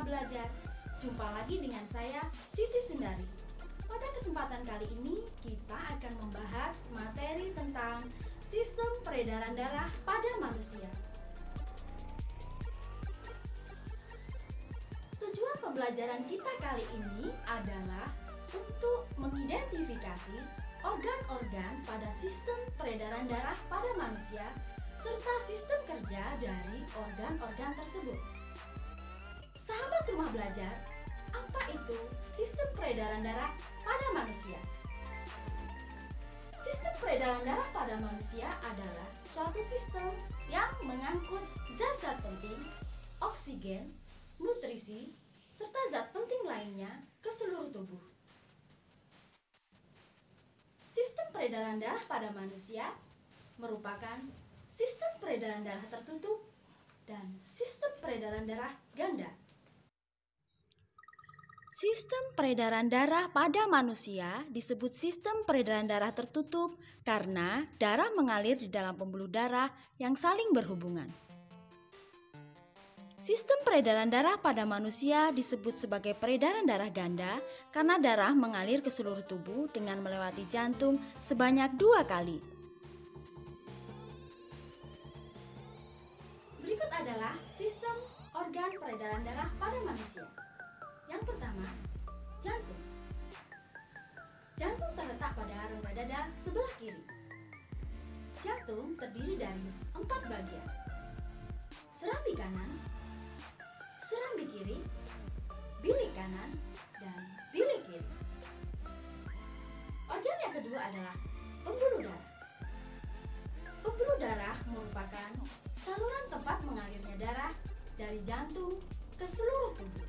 Belajar. Jumpa lagi dengan saya, Siti Sundari. Pada kesempatan kali ini, kita akan membahas materi tentang sistem peredaran darah pada manusia. Tujuan pembelajaran kita kali ini adalah untuk mengidentifikasi organ-organ pada sistem peredaran darah pada manusia serta sistem kerja dari organ-organ tersebut. Sahabat rumah belajar, apa itu sistem peredaran darah pada manusia? Sistem peredaran darah pada manusia adalah suatu sistem yang mengangkut zat-zat penting, oksigen, nutrisi, serta zat penting lainnya ke seluruh tubuh. Sistem peredaran darah pada manusia merupakan sistem peredaran darah tertutup dan sistem peredaran darah ganda. Sistem peredaran darah pada manusia disebut sistem peredaran darah tertutup karena darah mengalir di dalam pembuluh darah yang saling berhubungan. Sistem peredaran darah pada manusia disebut sebagai peredaran darah ganda karena darah mengalir ke seluruh tubuh dengan melewati jantung sebanyak 2 kali. Berikut adalah sistem organ peredaran darah pada manusia. Yang pertama, jantung. Jantung terletak pada rongga dada sebelah kiri. Jantung terdiri dari 4 bagian: serambi kanan, serambi kiri, bilik kanan, dan bilik kiri. Organ yang kedua adalah pembuluh darah. Pembuluh darah merupakan saluran tempat mengalirnya darah dari jantung ke seluruh tubuh.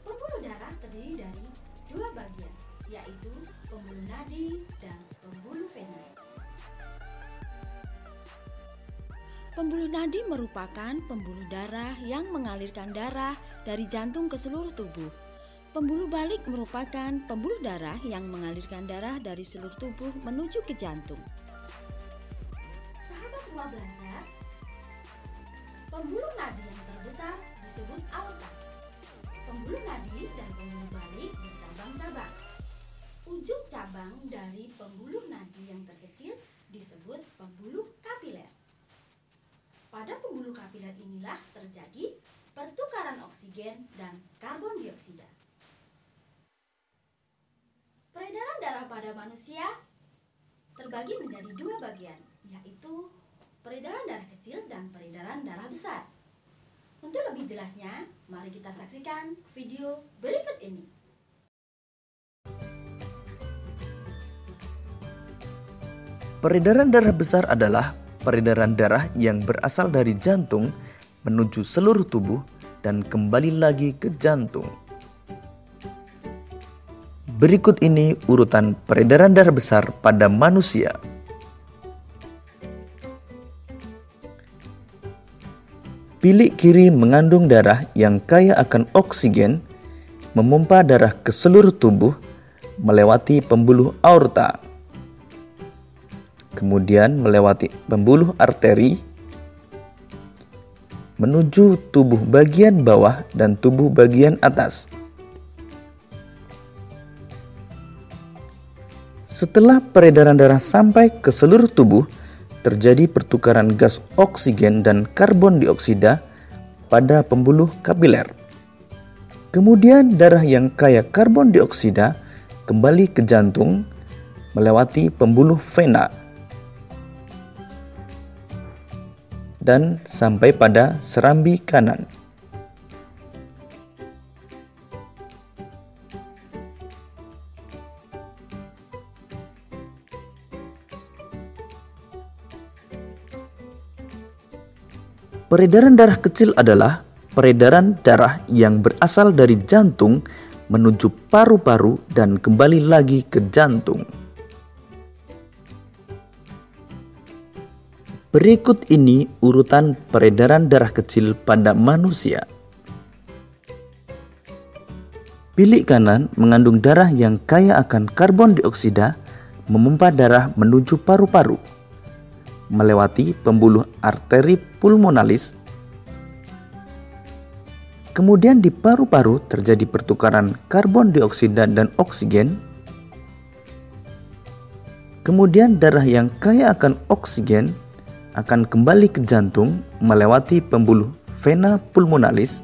Pembuluh darah terdiri dari 2 bagian, yaitu pembuluh nadi dan pembuluh vena. Pembuluh nadi merupakan pembuluh darah yang mengalirkan darah dari jantung ke seluruh tubuh. Pembuluh balik merupakan pembuluh darah yang mengalirkan darah dari seluruh tubuh menuju ke jantung. Sahabat rumah belajar, pembuluh nadi yang terbesar disebut aorta. Pembuluh nadi dan pembuluh balik bercabang-cabang. Ujung cabang dari pembuluh nadi yang terkecil disebut pembuluh kapiler. Pada pembuluh kapiler inilah terjadi pertukaran oksigen dan karbon dioksida. Peredaran darah pada manusia terbagi menjadi 2 bagian, yaitu peredaran darah kecil dan peredaran darah besar. Untuk lebih jelasnya, mari kita saksikan video berikut ini. Peredaran darah besar adalah peredaran darah yang berasal dari jantung menuju seluruh tubuh dan kembali lagi ke jantung. Berikut ini urutan peredaran darah besar pada manusia. Bilik kiri mengandung darah yang kaya akan oksigen, memompa darah ke seluruh tubuh melewati pembuluh aorta, kemudian melewati pembuluh arteri, menuju tubuh bagian bawah dan tubuh bagian atas. Setelah peredaran darah sampai ke seluruh tubuh, terjadi pertukaran gas oksigen dan karbon dioksida pada pembuluh kapiler. Kemudian darah yang kaya karbon dioksida kembali ke jantung melewati pembuluh vena dan sampai pada serambi kanan. Peredaran darah kecil adalah peredaran darah yang berasal dari jantung menuju paru-paru dan kembali lagi ke jantung. Berikut ini urutan peredaran darah kecil pada manusia. Bilik kanan mengandung darah yang kaya akan karbon dioksida, memompa darah menuju paru-paru, melewati pembuluh arteri pulmonalis, Kemudian di paru-paru terjadi pertukaran karbon dioksida dan oksigen. Kemudian darah yang kaya akan oksigen akan kembali ke jantung melewati pembuluh vena pulmonalis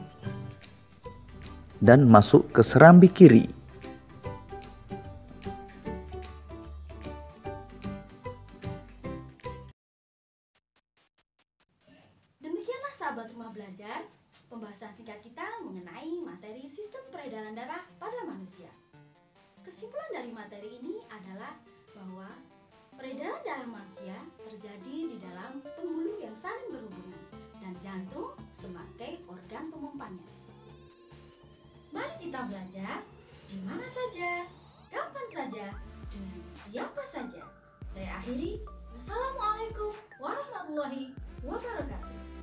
dan masuk ke serambi kiri. Demikianlah sahabat rumah belajar, pembahasan singkat kita mengenai materi sistem peredaran darah pada manusia. Kesimpulan dari materi ini adalah bahwa peredaran darah manusia terjadi di dalam pembuluh yang saling berhubungan dan jantung sebagai organ pemompanya. Mari kita belajar di mana saja, kapan saja, dengan siapa saja. Saya akhiri. Wassalamualaikum warahmatullahi wabarakatuh.